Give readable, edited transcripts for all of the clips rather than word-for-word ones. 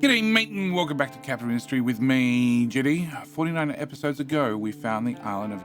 G'day mate and welcome back to Capital Industry with me, Jetty. 49 episodes ago we found the island of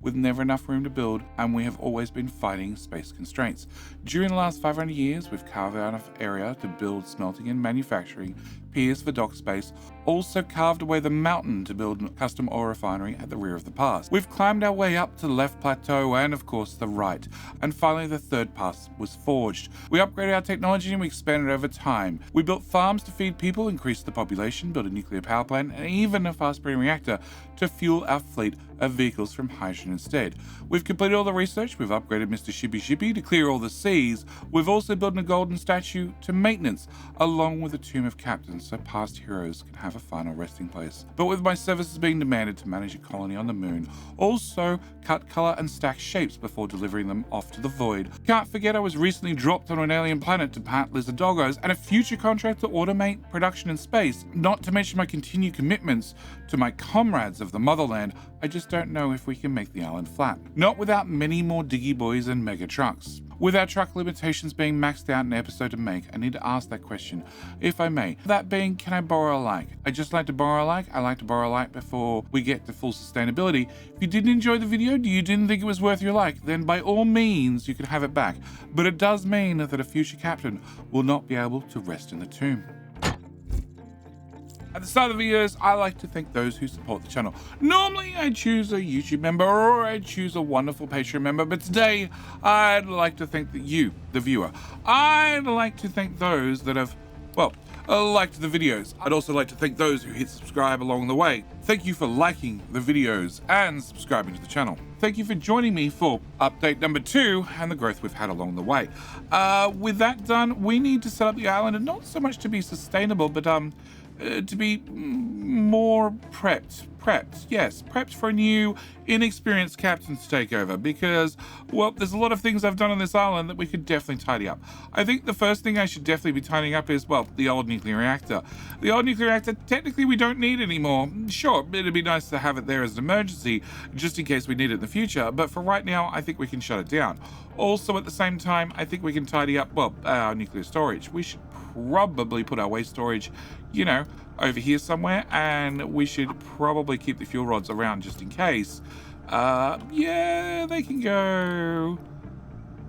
with never enough room to build, and we have always been fighting space constraints. During the last 500 years, we've carved out enough area to build smelting and manufacturing, piers for dock space, also carved away the mountain to build a custom oil refinery at the rear of the pass. We've climbed our way up to the left plateau and of course the right, and finally the third pass was forged. We upgraded our technology and we expanded over time. We built farms to feed people, increased the population, built a nuclear power plant, and even a fast-breeding reactor to fuel our fleet of vehicles from hydrogen instead. We've completed all the research, we've upgraded Mr. Shippy to clear all the seas, we've also built a golden statue to maintenance, along with a tomb of captains so past heroes can have a final resting place. But with my services being demanded to manage a colony on the moon, also cut, colour and stack shapes before delivering them off to the void. Can't forget I was recently dropped on an alien planet to plant lizard doggos and a future contract to automate production in space, not to mention my continued commitments to my comrades of the motherland. I just don't know if we can make the island flat. Not without many more diggy boys and mega trucks. With our truck limitations being maxed out in an episode to make, I need to ask that question, if I may. That being, can I borrow a like? I just like to borrow a like. I like to borrow a like before we get to full sustainability. If you didn't enjoy the video, you didn't think it was worth your like, then by all means you can have it back. But it does mean that a future captain will not be able to rest in the tomb. At the start of the videos, I like to thank those who support the channel. Normally, I choose a YouTube member or I choose a wonderful Patreon member, but today, I'd like to thank you, the viewer. I'd like to thank those that have, liked the videos. I'd also like to thank those who hit subscribe along the way. Thank you for liking the videos and subscribing to the channel. Thank you for joining me for update number 2 and the growth we've had along the way. With that done, we need to set up the island, and not so much to be sustainable, but to be more prepped for a new inexperienced captain to take over, because, well, there's a lot of things I've done on this island that we could definitely tidy up. I think the first thing I should definitely be tidying up is, well, the old nuclear reactor. The old nuclear reactor, technically we don't need anymore. Sure, it'd be nice to have it there as an emergency, just in case we need it in the future, but for right now, I think we can shut it down. Also, at the same time, I think we can tidy up, well, our nuclear storage. We should probably put our waste storage, over here somewhere, and we should probably keep the fuel rods around just in case. Yeah, they can go.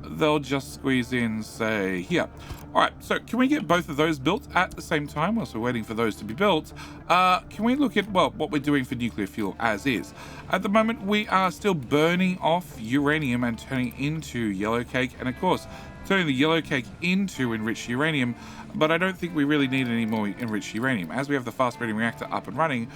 They'll just squeeze in, say, here. All right, so can we get both of those built at the same time whilst we're waiting for those to be built? Can we look at, well, what we're doing for nuclear fuel as is? At the moment, we are still burning off uranium and turning into yellow cake, and of course, turning the yellow cake into enriched uranium, but I don't think we really need any more enriched uranium. As we have the fast-breeding reactor up and running,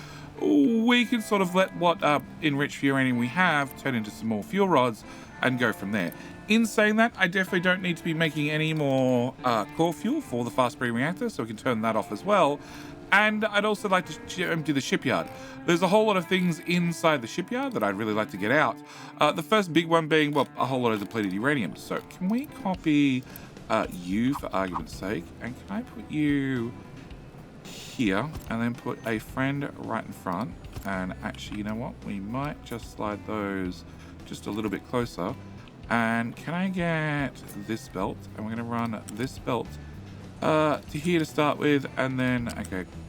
we can sort of let what enriched uranium we have turn into some more fuel rods and go from there. In saying that, I definitely don't need to be making any more core fuel for the fast-breeding reactor, so we can turn that off as well. And I'd also like to empty the shipyard. There's a whole lot of things inside the shipyard that I'd really like to get out. The first big one being, well, a whole lot of depleted uranium. So can we copy you for argument's sake? And can I put you here and then put a friend right in front? And actually, you know what? We might just slide those just a little bit closer. And can I get this belt? And we're going to run this belt to here to start with, and then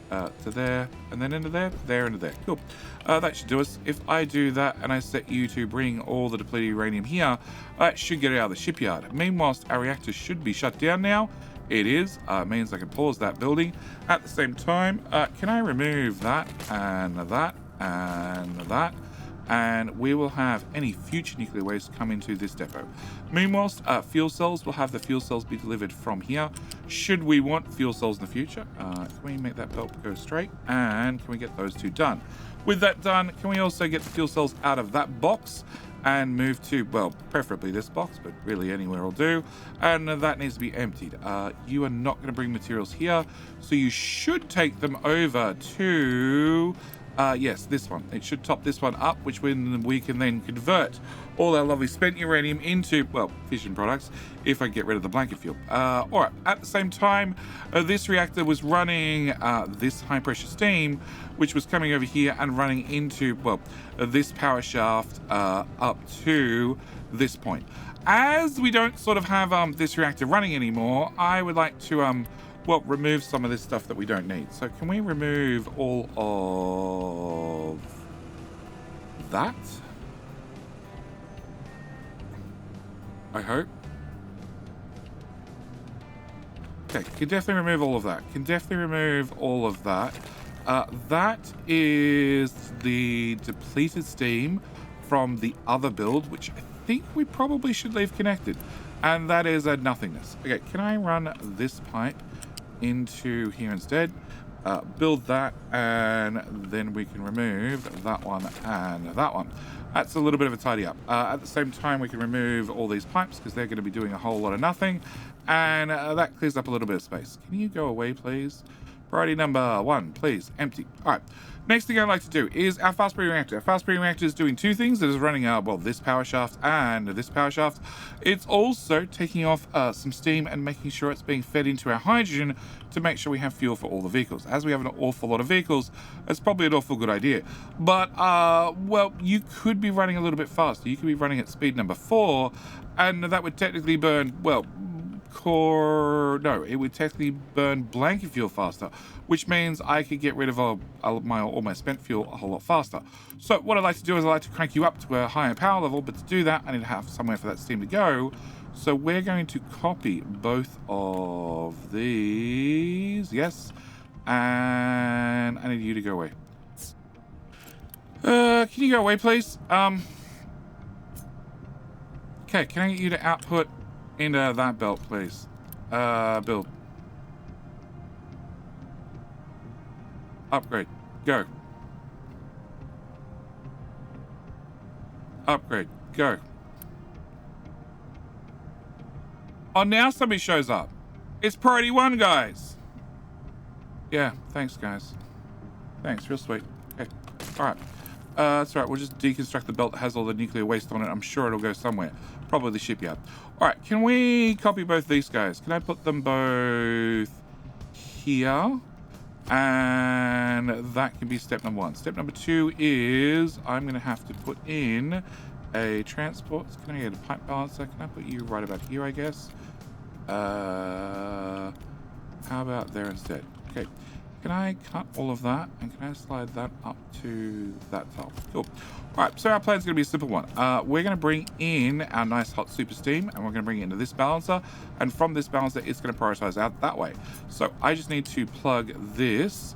to there, and then into there, into there. Cool. That should do us. If I do that and I set you to bring all the depleted uranium here, that should get it out of the shipyard. Meanwhile, our reactor should be shut down now. It is. It means I can pause that building. At the same time, can I remove that and that and that? And we will have any future nuclear waste come into this depot. Meanwhile, fuel cells will have the fuel cells be delivered from here. Should we want fuel cells in the future, can we make that belt go straight? And can we get those two done? With that done, can we also get the fuel cells out of that box and move to, well, preferably this box, but really anywhere will do. And that needs to be emptied. You are not going to bring materials here, so you should take them over to yes, this one. It should top this one up, which we can then convert all our lovely spent uranium into, well, fission products, if I get rid of the blanket fuel. All right, at the same time, this reactor was running this high pressure steam, which was coming over here and running into, well, this power shaft up to this point. as we don't sort of have this reactor running anymore, I would like to well, remove some of this stuff that we don't need. So can we remove all of that? I hope. Okay, can definitely remove all of that. Can definitely remove all of that. That is the depleted steam from the other build, which I think we probably should leave connected. And that is a nothingness. Okay, can I run this pipe into here instead? Build that, and then we can remove that one and that one. That's a little bit of a tidy up. At the same time, we can remove all these pipes because they're going to be doing a whole lot of nothing. And that clears up a little bit of space. Can you go away, please? Priority number 1, please. Empty. All right. Next thing I'd like to do is our fast breeding reactor. Our fast breeding reactor is doing two things. It is running, well, this power shaft and this power shaft. It's also taking off some steam and making sure it's being fed into our hydrogen to make sure we have fuel for all the vehicles. As we have an awful lot of vehicles, it's probably an awful good idea. But, well, you could be running a little bit faster. You could be running at speed number 4, and that would technically burn, well, it would technically burn blanket fuel faster, which means I could get rid of all my spent fuel a whole lot faster. So what I'd like to do is I'd like to crank you up to a higher power level, but to do that I need to have somewhere for that steam to go. So we're going to copy both of these, yes, and I need you to go away. Can you go away, please? Okay, can I get you to output into that belt, please? Build. Upgrade. Go. Upgrade. Go. Oh, now somebody shows up. It's priority 1, guys. Yeah, thanks, guys. Thanks, real sweet. Okay, all right. That's all right, we'll just deconstruct the belt that has all the nuclear waste on it. I'm sure it'll go somewhere. Probably the shipyard. All right, can we copy both these guys? Can I put them both here? And that can be step number 1. Step number 2 is I'm going to have to put in a transport. Can I get a pipe balancer? Can I put you right about here, I guess? How about there instead? Okay. Can I cut all of that? And can I slide that up to that top? Cool. All right, so our plan's going to be a simple one. We're going to bring in our nice hot super steam, and we're going to bring it into this balancer. And from this balancer, it's going to prioritize out that way. So I just need to plug this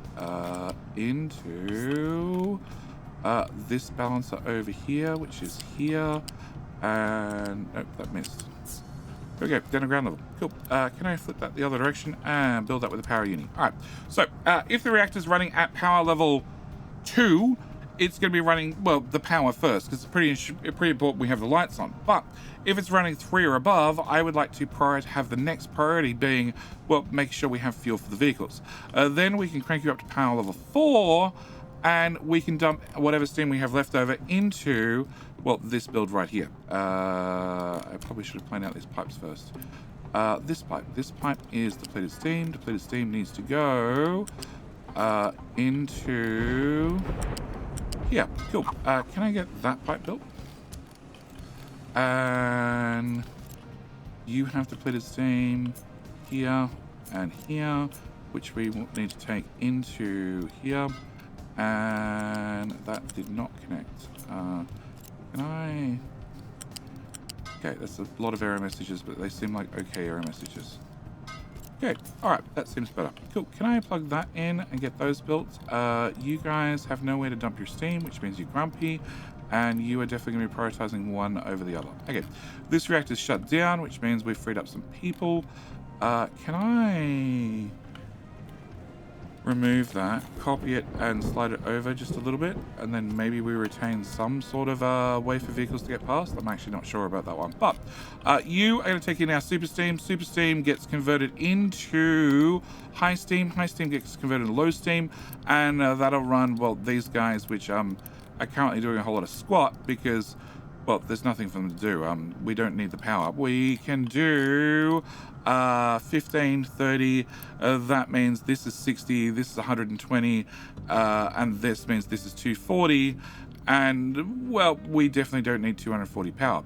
into this balancer over here, which is here. And, nope, that missed. There we go, down to ground level. Cool. Can I flip that the other direction and build that with a power uni? All right. So if the reactor's running at power level 2, it's going to be running, well, the power first, because it's pretty important we have the lights on. But if it's running 3 or above, I would like to have the next priority being, well, make sure we have fuel for the vehicles. Then we can crank you up to power level 4, and we can dump whatever steam we have left over into, well, this build right here. I probably should have planned out these pipes first. This pipe is depleted steam. Depleted steam needs to go into here. Cool. Can I get that pipe built? And you have depleted steam here and here, which we will need to take into here. And that did not connect. Can I? Okay, that's a lot of error messages, but they seem like okay error messages. Okay, all right, that seems better. Cool. Can I plug that in and get those built? You guys have nowhere to dump your steam, which means you're grumpy, and you are definitely going to be prioritizing one over the other. Okay, this reactor's shut down, which means we've freed up some people. Can I remove that, copy it, and slide it over just a little bit, and then maybe we retain some sort of way for vehicles to get past? I'm actually not sure about that one, but you are going to take in our super steam. Super steam gets converted into high steam. High steam gets converted to low steam, and that'll run, well, these guys, which are currently doing a whole lot of squat because, well, there's nothing for them to do. We don't need the power. We can do 15, 30, that means this is 60, this is 120, and this means this is 240, and, well, we definitely don't need 240 power.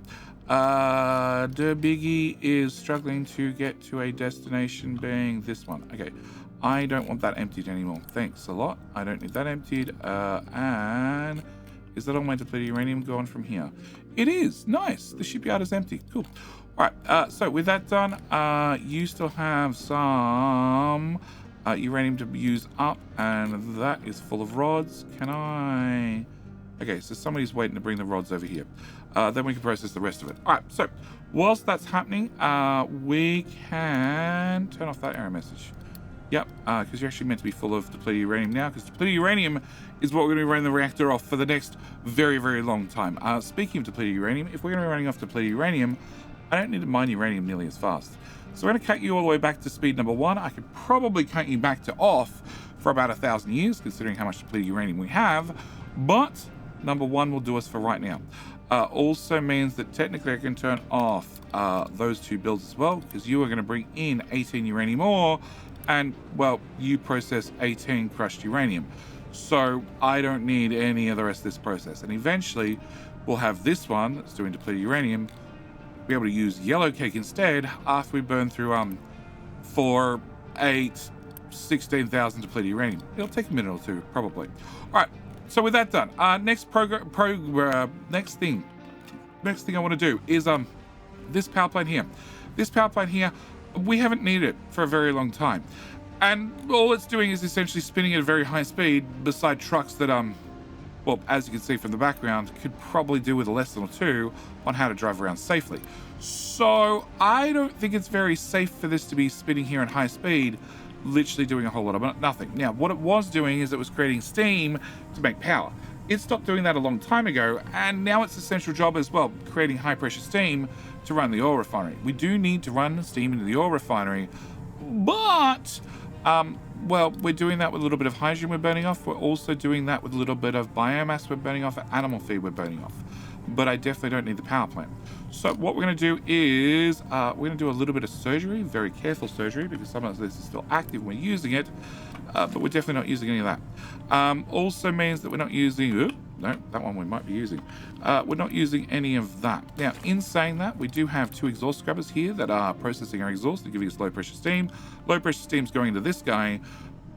The biggie is struggling to get to a destination being this one. Okay, I don't want that emptied anymore. Thanks a lot. I don't need that emptied. And is that all my depleted uranium gone from here? It is. Nice. The shipyard is empty. Cool. All right. So with that done, you still have some uranium to use up, and that is full of rods. Can I? Okay, so somebody's waiting to bring the rods over here. Then we can process the rest of it. All right, so whilst that's happening, we can turn off that error message. Yep, because you're actually meant to be full of depleted uranium now, because depleted uranium is what we're going to be running the reactor off for the next very, very long time. Speaking of depleted uranium, if we're going to be running off depleted uranium, I don't need to mine uranium nearly as fast. So we're going to cut you all the way back to speed number 1. I could probably cut you back to off for about 1,000 years, considering how much depleted uranium we have, but number 1 will do us for right now. Also means that technically I can turn off those 2 builds as well, because you are going to bring in 18 uranium ore, and, well, you process 18 crushed uranium. So I don't need any of the rest of this process. And eventually we'll have this one that's doing depleted uranium be able to use yellow cake instead after we burn through 4, 8, 16,000 depleted uranium. It'll take a minute or 2, probably. All right. So with that done, next thing I want to do is this power plant here. This power plant here, we haven't needed it for a very long time, and all it's doing is essentially spinning at a very high speed beside trucks that well, as you can see from the background, could probably do with a lesson or 2 on how to drive around safely. So I don't think it's very safe for this to be spinning here at high speed, literally doing a whole lot of nothing. Now, what it was doing is it was creating steam to make power. It stopped doing that a long time ago, and now its essential job as well, creating high pressure steam to run the oil refinery. We do need to run steam into the oil refinery, but well, we're doing that with a little bit of hydrogen we're burning off. We're also doing that with a little bit of biomass we're burning off, animal feed we're burning off. But I definitely don't need the power plant. So what we're going to do is we're going to do a little bit of surgery, very careful surgery, because some of this is still active when we're using it, but we're definitely not using any of that. Also means that we're not using, no, that one we might be using. We're not using any of that. Now, in saying that, we do have 2 exhaust scrubbers here that are processing our exhaust and giving us low pressure steam. Low pressure steam's going into this guy,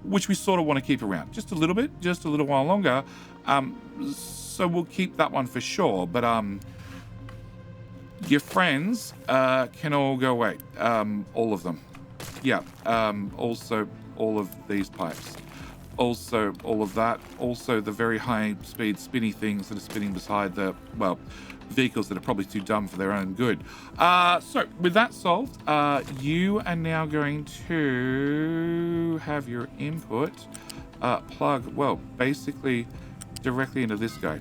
which we sort of want to keep around just a little bit, just a little while longer. So we'll keep that one for sure, but your friends can all go away, all of them. Yeah, also all of these pipes, also all of that, also the very high speed spinny things that are spinning beside the, well, vehicles that are probably too dumb for their own good. So with that solved, you are now going to have your input plug, well, basically directly into this guy.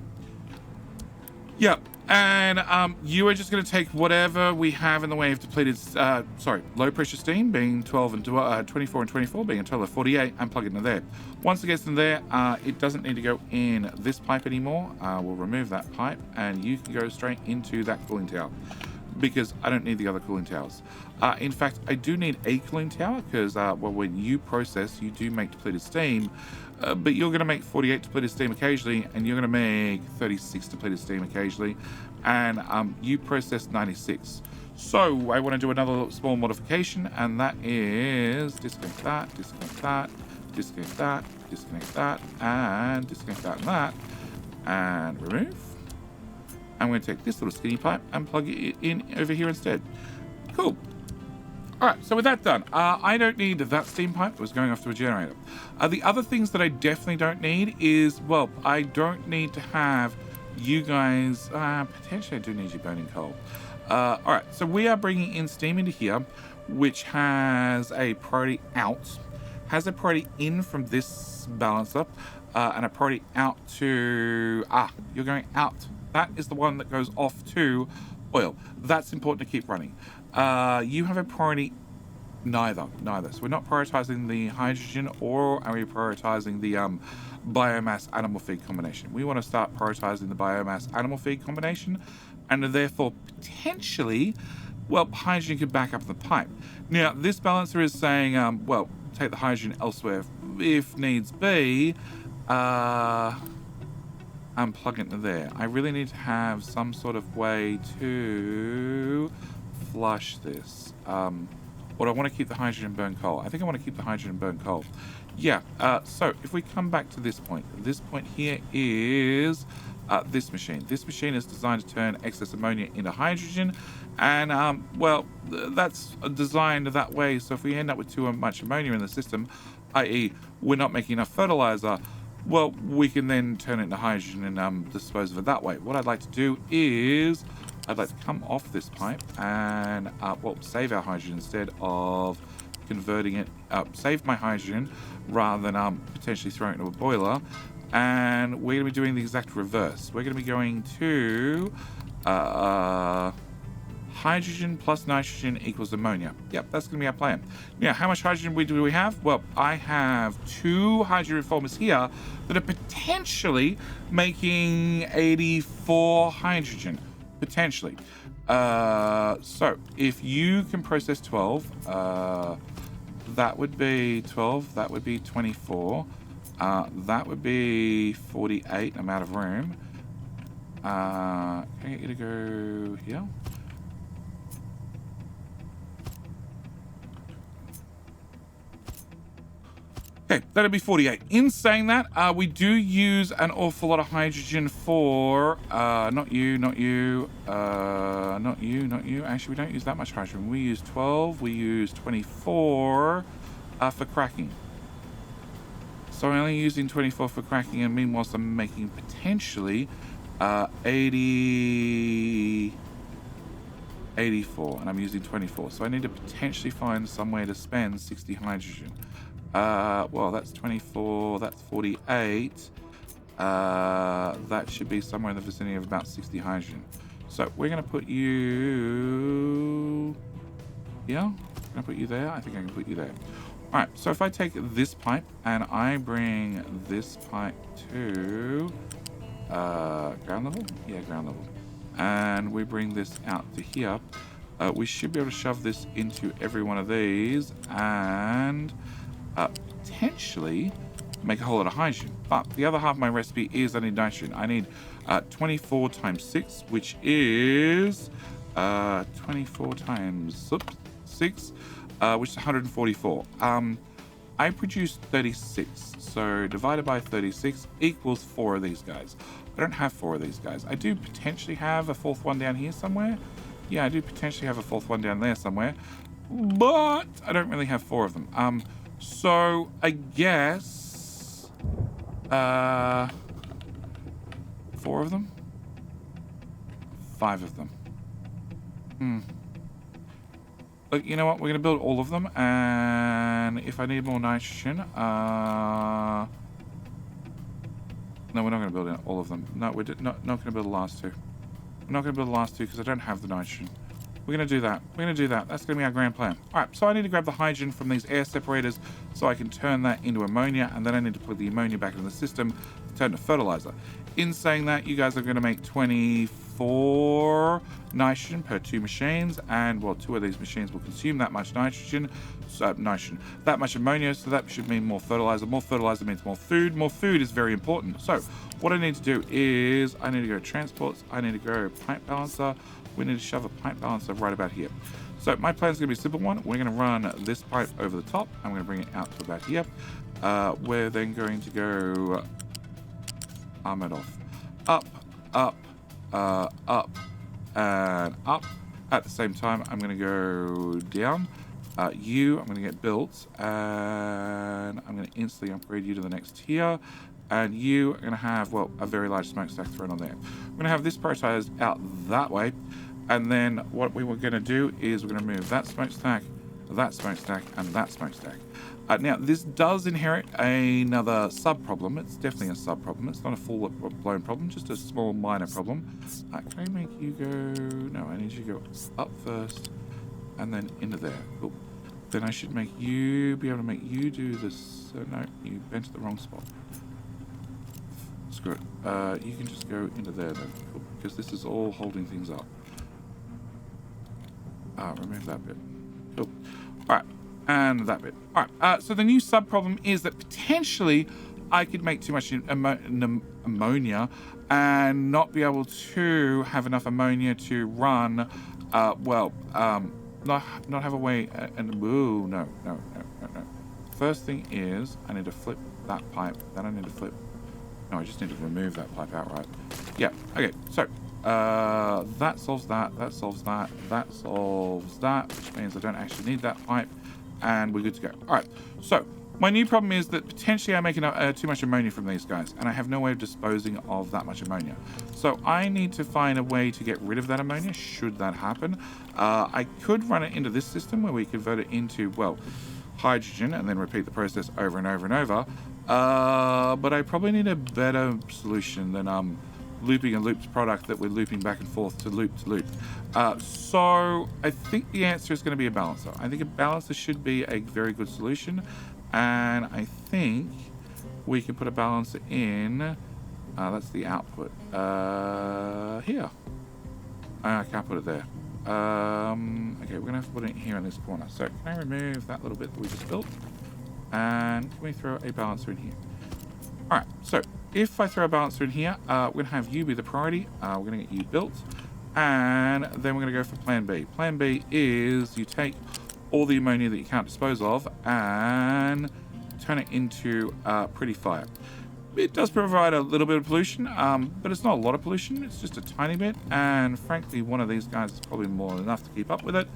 Yep. And you are just going to take whatever we have in the way of depleted, low pressure steam, being 12 and 24 and 24, being a total of 48, and plug it into there. Once it gets in there, it doesn't need to go in this pipe anymore. We'll remove that pipe, and you can go straight into that cooling tower, because I don't need the other cooling towers. In fact, I do need a cooling tower, because well, when you process, you do make depleted steam. But you're going to make 48 depleted steam occasionally, and you're going to make 36 depleted steam occasionally, and you process 96. So I want to do another small modification, and that is disconnect that, disconnect that, disconnect that, disconnect that, and disconnect that and that, and remove. I'm going to take this little skinny pipe and plug it in over here instead. Cool. All right, so with that done, I don't need that steam pipe that was going off to a generator. The other things that I definitely don't need is, well, I don't need to have you guys, potentially I do need you burning coal. All right, so we are bringing in steam into here, which has a priority out, has a priority in from this balancer, and a priority out to, you're going out. That is the one that goes off to oil. That's important to keep running. You have a priority, neither. So we're not prioritizing the hydrogen, or are we prioritizing the biomass animal feed combination? We want to start prioritizing the biomass animal feed combination, and therefore potentially, well, hydrogen could back up the pipe. Now, this balancer is saying, well, take the hydrogen elsewhere if needs be. and plug it into there. I really need to have some sort of way to flush this. Or do I want to keep the hydrogen burn coal? I think I want to keep the hydrogen burn coal. Yeah, so if we come back to this point here is this machine. This machine is designed to turn excess ammonia into hydrogen, and well, that's designed that way. So if we end up with too much ammonia in the system, i.e. we're not making enough fertilizer, well, we can then turn it into hydrogen and dispose of it that way. What I'd like to do is I'd like to come off this pipe and well, save our hydrogen instead of converting it, save my hydrogen rather than potentially throwing it into a boiler. And we're going to be doing the exact reverse. We're going to be going to hydrogen plus nitrogen equals ammonia. Yep, that's going to be our plan. Now, how much hydrogen do we have? Well, I have 2 hydrogen reformers here that are potentially making 84 hydrogen. Potentially. So, if you can process 12, that would be 12, that would be 24, that would be 48. I'm out of room. Can I get you to go here? Okay, that'll be 48. In saying that, we do use an awful lot of hydrogen for, not you. Actually, we don't use that much hydrogen. We use 12, we use 24 for cracking. So I'm only using 24 for cracking, and meanwhile I'm making potentially 84, and I'm using 24. So I need to potentially find some way to spend 60 hydrogen. Well, that's 24, that's 48. That should be somewhere in the vicinity of about 60 hydrogen. So we're going to put you here. Can I put you there? I think I can put you there. All right, so if I take this pipe and I bring this pipe to ground level? Yeah, ground level. And we bring this out to here. We should be able to shove this into every one of these and potentially make a whole lot of hydrogen. But the other half of my recipe is I need nitrogen. I need 24 times 6, which is 24 times 6, which is 144. I produced 36, so divided by 36 equals 4 of these guys. I don't have 4 of these guys. I do potentially have a 4th one down here somewhere. Yeah, I do potentially have a 4th one down there somewhere, but I don't really have 4 of them. So I guess 4 of them, 5 of them. Look, you know what? We're gonna build all of them, and if I need more nitrogen, no, we're not gonna build all of them. No, we're not gonna build the last 2. I'm not gonna build the last 2 because I don't have the nitrogen. We're going to do that. We're going to do that. That's going to be our grand plan. All right, so I need to grab the hydrogen from these air separators so I can turn that into ammonia, and then I need to put the ammonia back in the system to turn to fertilizer. In saying that, you guys are going to make 24 nitrogen per 2 machines, and well, 2 of these machines will consume that much nitrogen, that much ammonia, so that should mean more fertilizer. More fertilizer means more food. More food is very important. So what I need to do is I need to go transports, I need to go pipe balancer. We need to shove a pipe balancer right about here. So my plan is going to be a simple one. We're going to run this pipe over the top. I'm going to bring it out to about here. We're then going to go arm it off. Up, and up. At the same time, I'm going to go down. I'm going to get built, and I'm going to instantly upgrade you to the next tier. And you are going to have, well, a very large smokestack thrown on there. We're going to have this prioritized out that way. And then what we were going to do is we're going to move that smokestack, and that smokestack. Now, this does inherit another sub-problem. It's definitely a sub-problem. It's not a full-blown problem, just a small, minor problem. Can I make you go... No, I need you to go up first, and then into there. Cool. Then I should make you... be able to make you do this... no, you went to the wrong spot. Screw it. You can just go into there, then, cool, because this is all holding things up. Remove that bit. Cool. All right. And that bit. All right. So the new sub-problem is that potentially I could make too much ammonia and not be able to have enough ammonia to run, not have a way, ooh, no. First thing is, I need to flip that pipe, then I need to flip, no, I just need to remove that pipe outright. Yeah, okay, so, that solves that, that solves that, that solves that, which means I don't actually need that pipe, and we're good to go. Alright, so, my new problem is that potentially I'm making too much ammonia from these guys, and I have no way of disposing of that much ammonia. So I need to find a way to get rid of that ammonia, should that happen. I could run it into this system where we convert it into, well, hydrogen and then repeat the process over and over and over. But I probably need a better solution than looping a looped product that we're looping back and forth to loop to loop. So I think the answer is going to be a balancer. I think a balancer should be a very good solution. And I think we can put a balancer in, that's the output, here. I can't put it there. Okay, we're going to have to put it here in this corner. So can I remove that little bit that we just built? And can we throw a balancer in here? All right, so if I throw a balancer in here, we're going to have you be the priority. We're going to get you built. And then we're going to go for plan B. Plan B is you take all the ammonia that you can't dispose of and turn it into pretty fire. It does provide a little bit of pollution, but it's not a lot of pollution. It's just a tiny bit, and frankly one of these guys is probably more than enough to keep up with it,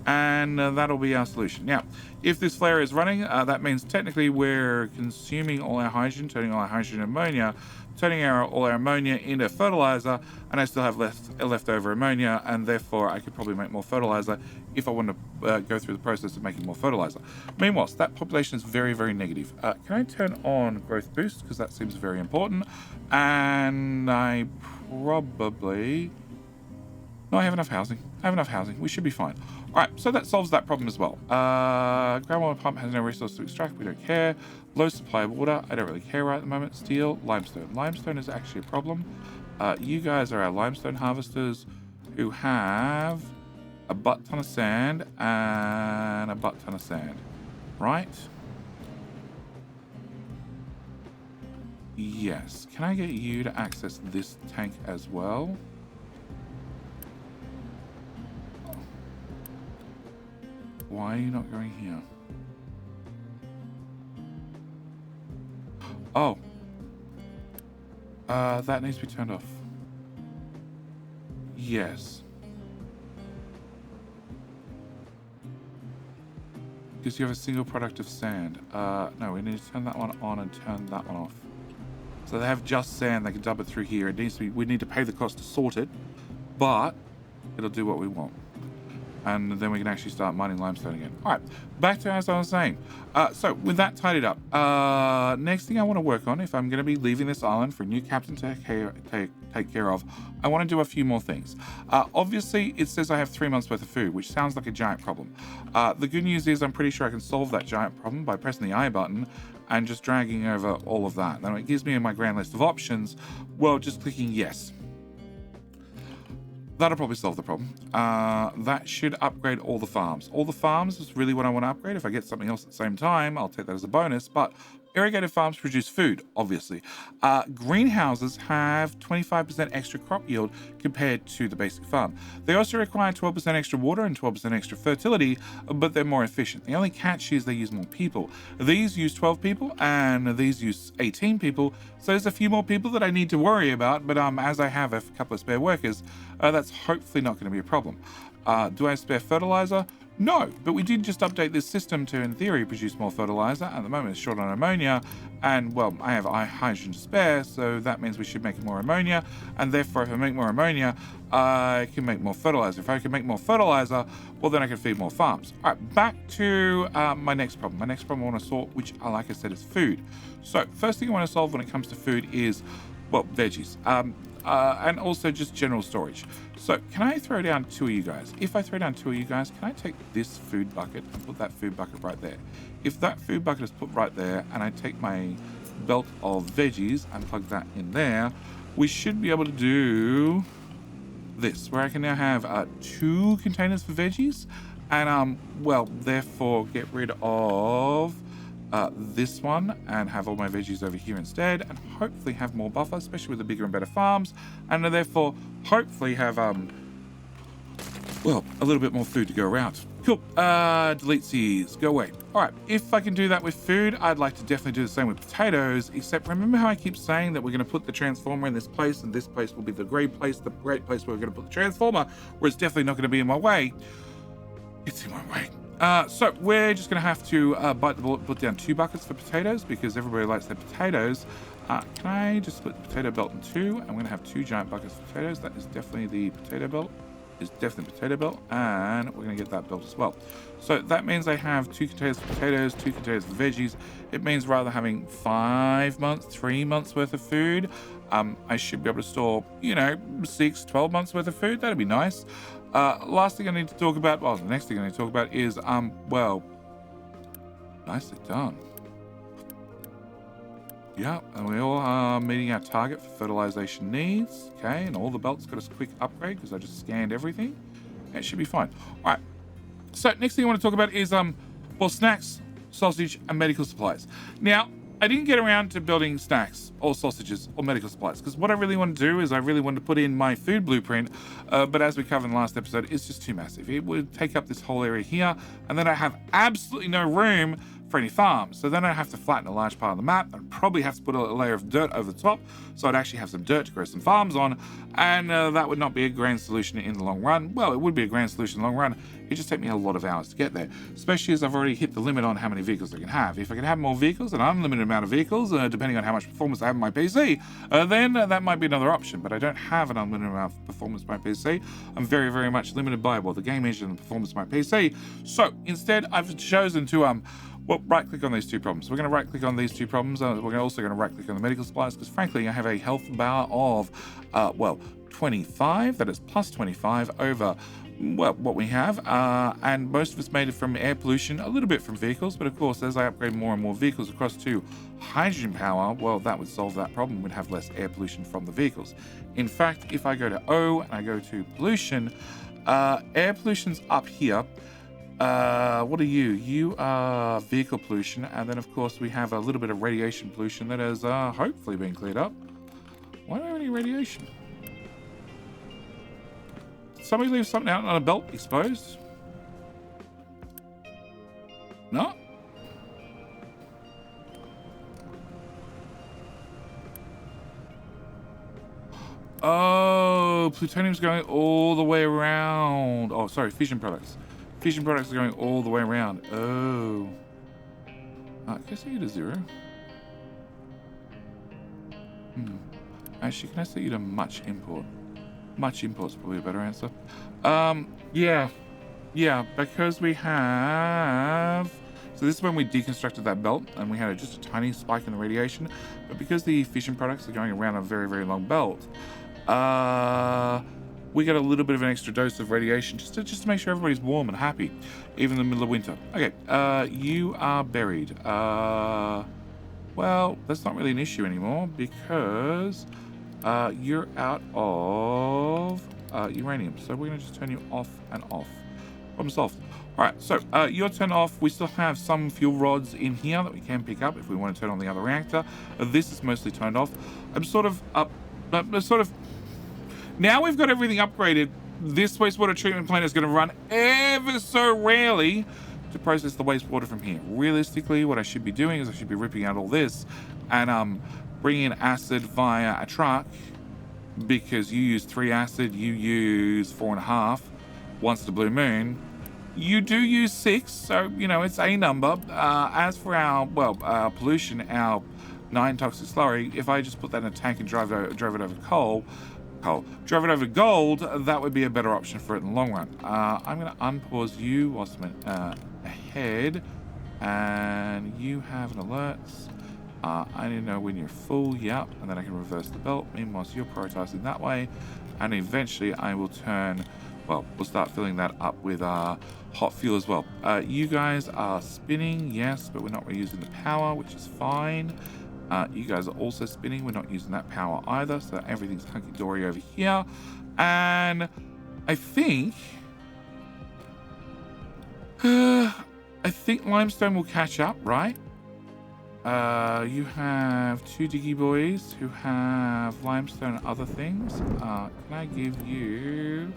and that'll be our solution. Now if this flare is running, that means technically we're consuming all our hydrogen, turning all our hydrogen into ammonia, turning all our ammonia into fertilizer, and I still have leftover ammonia, and therefore I could probably make more fertilizer if I want to go through the process of making more fertilizer. Meanwhile, that population is very, very negative. Can I turn on growth boost, because that seems very important? And I probably... No, I have enough housing. I have enough housing. We should be fine. All right, so that solves that problem as well. Groundwater pump has no resource to extract. We don't care. Low supply of water. I don't really care right at the moment. Steel, limestone. Limestone is actually a problem. You guys are our limestone harvesters who have a butt ton of sand and a butt ton of sand, right? Yes. Can I get you to access this tank as well? Why are you not going here? Oh. That needs to be turned off. Yes. Because you have a single product of sand. No, we need to turn that one on and turn that one off. So they have just sand, they can dump it through here. It needs to be, we need to pay the cost to sort it, but it'll do what we want. And then we can actually start mining limestone again. All right, back to as I was saying. So with that tidied up, next thing I want to work on, if I'm going to be leaving this island for a new captain to take care of, I want to do a few more things. Obviously, it says I have 3 months worth of food, which sounds like a giant problem. The good news is I'm pretty sure I can solve that giant problem by pressing the I button and just dragging over all of that. Then it gives me in my grand list of options, well, just clicking yes. That'll probably solve the problem. That should upgrade all the farms. All the farms is really what I want to upgrade. If I get something else at the same time, I'll take that as a bonus. But irrigated farms produce food, obviously. Greenhouses have 25% extra crop yield compared to the basic farm. They also require 12% extra water and 12% extra fertility, but they're more efficient. The only catch is they use more people. These use 12 people and these use 18 people. So there's a few more people that I need to worry about, but as I have a couple of spare workers, that's hopefully not going to be a problem. Do I have spare fertilizer? No, but we did just update this system to, in theory, produce more fertilizer. At the moment, it's short on ammonia, and, well, I have hydrogen to spare, so that means we should make more ammonia, and therefore, if I make more ammonia, I can make more fertilizer. If I can make more fertilizer, well, then I can feed more farms. All right, back to my next problem. My next problem I want to sort, which, like I said, is food. So, first thing I want to solve when it comes to food is, well, veggies. And also just general storage. So can I throw down 2 of you guys? If I throw down 2 of you guys, can I take this food bucket and put that food bucket right there? If that food bucket is put right there and I take my belt of veggies and plug that in there, we should be able to do this, where I can now have 2 containers for veggies and, well, therefore get rid of this one and have all my veggies over here instead, and hopefully have more buffer, especially with the bigger and better farms, and therefore hopefully have well, a little bit more food to go around. Cool. Delete seeds. Go away. All right. If I can do that with food, I'd like to definitely do the same with potatoes, except remember how I keep saying that we're going to put the transformer in this place, and this place will be the great place where we're going to put the transformer, where it's definitely not going to be in my way. It's in my way. So we're just going to have to bite the bullet, put down 2 buckets for potatoes, because everybody likes their potatoes. Can I just split the potato belt in 2? I'm going to have 2 giant buckets of potatoes. That is definitely the potato belt. Is definitely potato belt, and we're going to get that belt as well. So that means I have 2 containers for potatoes, 2 containers for veggies. It means rather than having 5 months, 3 months worth of food, I should be able to store, 6, 12 months worth of food. That'd be nice. Last thing I need to talk about, well, the next thing I need to talk about is, well, nicely done. Yeah, and we all are meeting our target for fertilization needs. Okay, and all the belts got a quick upgrade because I just scanned everything. It should be fine. All right. So next thing I want to talk about is well, snacks, sausage, and medical supplies. Now, I didn't get around to building snacks or sausages or medical supplies because what I really want to do is I really want to put in my food blueprint, but as we covered in the last episode, it's just too massive. It would take up this whole area here, and then I have absolutely no room for any farms. So then I have to flatten a large part of the map and probably have to put a layer of dirt over the top so I'd actually have some dirt to grow some farms on, and that would not be a grand solution in the long run. Well, it would be a grand solution in the long run. It just take me a lot of hours to get there, especially as I've already hit the limit on how many vehicles I can have. If I can have more vehicles, an unlimited amount of vehicles, depending on how much performance I have in my PC, then that might be another option, but I don't have an unlimited amount of performance in my PC. I'm very, very much limited by, well, the game engine and the performance of my PC. So instead, I've chosen to well, right-click on these 2 problems. We're going to right-click on these 2 problems. We're also going to right-click on the medical supplies because, frankly, I have a health bar of, well, 25. That is plus 25 over, well, what we have. And most of it's made from air pollution, a little bit from vehicles. But, of course, as I upgrade more and more vehicles across to hydrogen power, well, that would solve that problem. We'd have less air pollution from the vehicles. In fact, if I go to O and I go to pollution, air pollution's up here. What are you? You are vehicle pollution, and then of course we have a little bit of radiation pollution that has hopefully been cleared up. Why do I have any radiation? Did somebody leave something out on a belt exposed? No? Oh, plutonium's going all the way around. Oh, sorry, fission products. Fission products are going all the way around. Oh. Can I set you to 0? Actually, can I set you to much import? Much import's probably a better answer. Yeah. Yeah, because we have... So this is when we deconstructed that belt, and we had just a tiny spike in the radiation. But because the fission products are going around a very, very long belt, we get a little bit of an extra dose of radiation just to make sure everybody's warm and happy, even in the middle of winter. Okay, you are buried. Well, that's not really an issue anymore because you're out of uranium. So we're going to just turn you off and off. Problem solved. All right, so you're turned off. We still have some fuel rods in here that we can pick up if we want to turn on the other reactor. This is mostly turned off. I'm sort of up, now we've got everything upgraded. This wastewater treatment plant is going to run ever so rarely to process the wastewater from here. Realistically, what I should be doing is I should be ripping out all this and bringing in acid via a truck, because you use 3 acid, you use 4.5 once the blue moon. You do use 6, so, it's a number. As for our pollution, our 9 toxic slurry, if I just put that in a tank and drove it over to drove it over to gold, that would be a better option for it in the long run. I'm going to unpause you whilst I'm ahead, and you have an alert. I need to know when you're full, yep, and then I can reverse the belt. Meanwhile, you're prioritizing that way, and eventually I will we'll start filling that up with hot fuel as well. You guys are spinning, yes, but we're not reusing the power, which is fine. You guys are also spinning. We're not using that power either, so everything's hunky-dory over here. And I think limestone will catch up, right? You have 2 diggy boys who have limestone and other things. Can I give you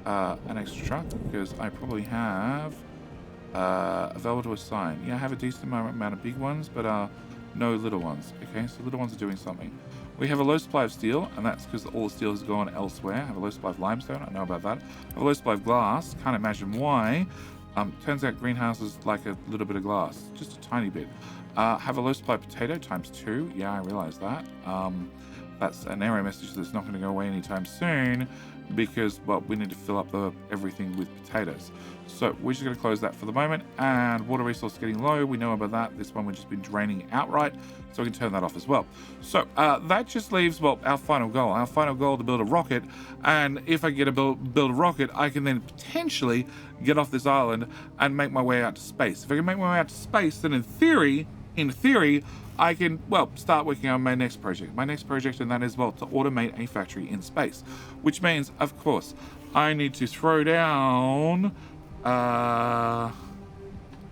an extra truck? Because I probably have available to assign. Yeah, I have a decent amount of big ones, but no little ones. Okay, so little ones are doing something. We have a low supply of steel, and that's because all the steel has gone elsewhere. I have a low supply of limestone. I know about that. I have a low supply of glass. Can't imagine why. Turns out greenhouses like a little bit of glass, just a tiny bit. Have a low supply of potato times 2. Yeah, I realize that. That's an error message that's not going to go away anytime soon because, well, we need to fill up everything with potatoes. So we're just going to close that for the moment. And water resource getting low. We know about that. This one we've just been draining outright. So we can turn that off as well. So that just leaves, well, our final goal. Our final goal to build a rocket. And if I get a build a rocket, I can then potentially get off this island and make my way out to space. If I can make my way out to space, then in theory, I can, well, start working on my next project. And that is, well, to automate a factory in space. Which means, of course, I need to throw down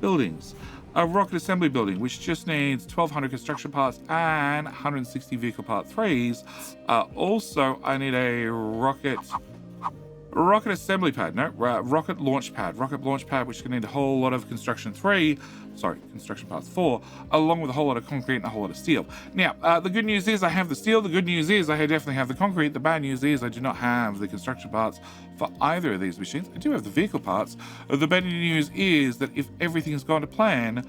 buildings. A rocket assembly building, which just needs 1,200 construction parts and 160 vehicle part 3s. Also, I need a rocket assembly pad, rocket launch pad, which is going to need a whole lot of construction parts 4, along with a whole lot of concrete and a whole lot of steel. Now, the good news is I have the steel. The good news is I definitely have the concrete. The bad news is I do not have the construction parts for either of these machines. I do have the vehicle parts. The bad news is that if everything has gone to plan,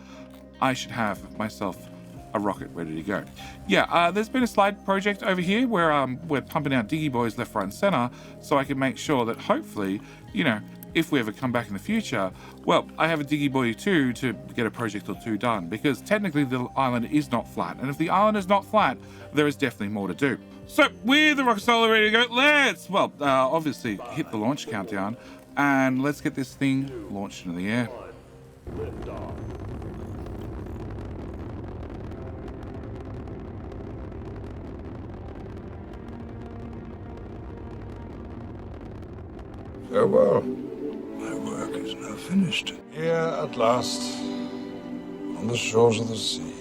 I should have myself a rocket ready to go. Yeah, there's been a slide project over here where we're pumping out diggy boys left, right, and center, so I can make sure that hopefully, you know, if we ever come back in the future, well, I have a diggy boy too to get a project or 2 done, because technically the island is not flat, and if the island is not flat, there is definitely more to do. So with the rocket solar ready to go, let's, well, obviously hit the launch countdown, and let's get this thing launched into the air. Farewell. My work is now finished. Here at last, on the shores of the sea,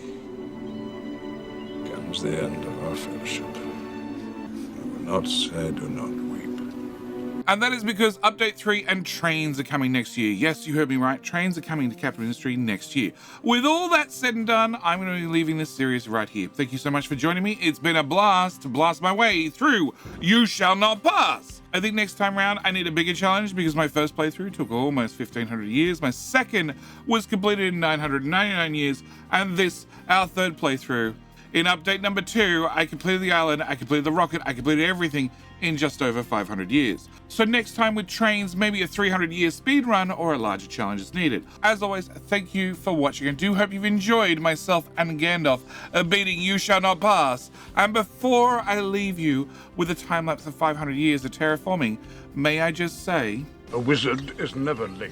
comes the end of our fellowship. I will not say do not weep. And that is because Update 3 and Trains are coming next year. Yes, you heard me right. Trains are coming to Capital Industry next year. With all that said and done, I'm going to be leaving this series right here. Thank you so much for joining me. It's been a blast to blast my way through You Shall Not Pass. I think next time around I need a bigger challenge because my first playthrough took almost 1,500 years. My second was completed in 999 years. And this, our third playthrough. In update number 2, I completed the island, I completed the rocket, I completed everything in just over 500 years. So next time with Trains, maybe a 300-year speed run or a larger challenge is needed. As always, thank you for watching. I do hope you've enjoyed myself and Gandalf beating You Shall Not Pass. And before I leave you with a time lapse of 500 years of terraforming, may I just say, A wizard is never late.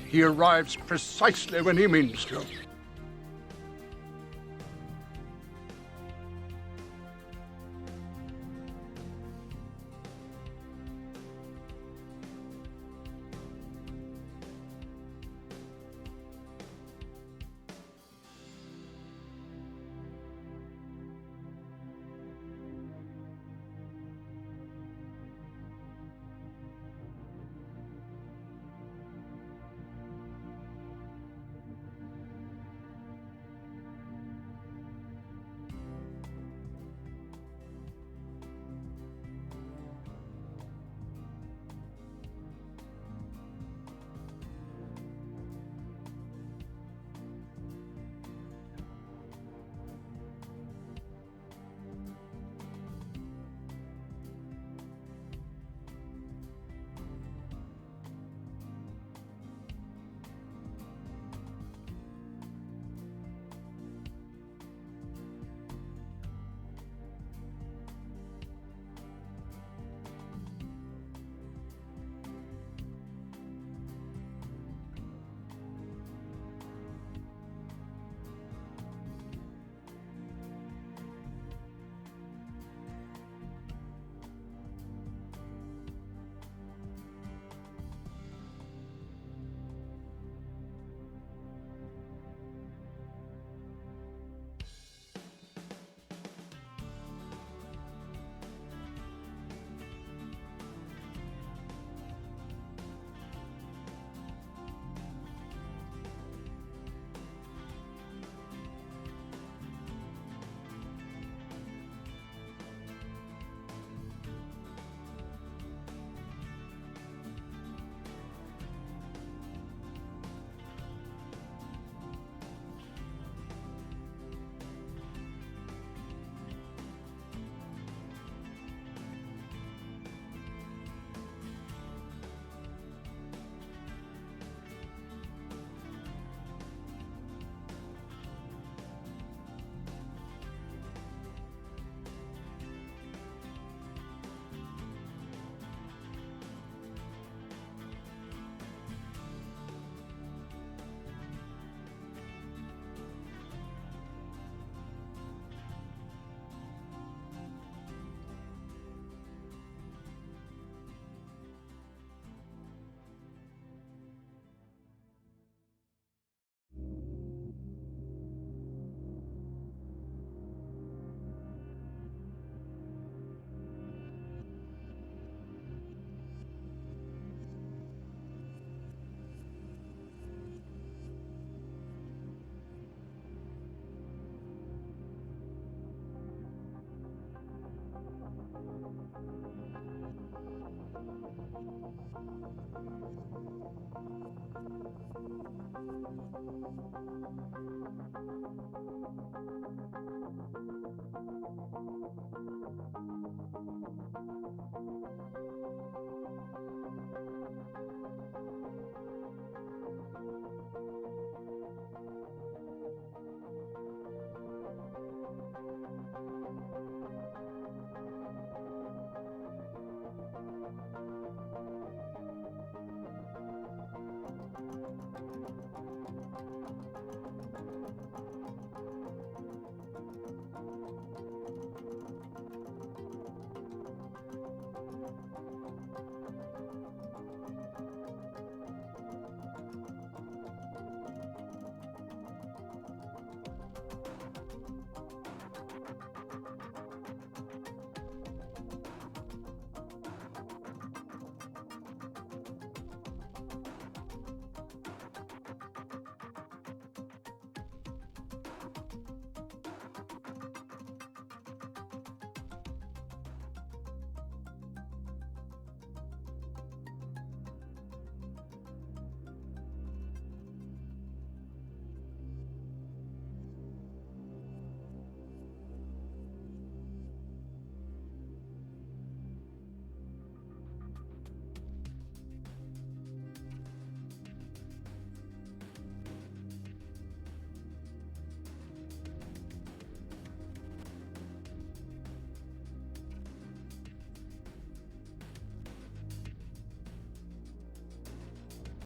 He arrives precisely when he means to.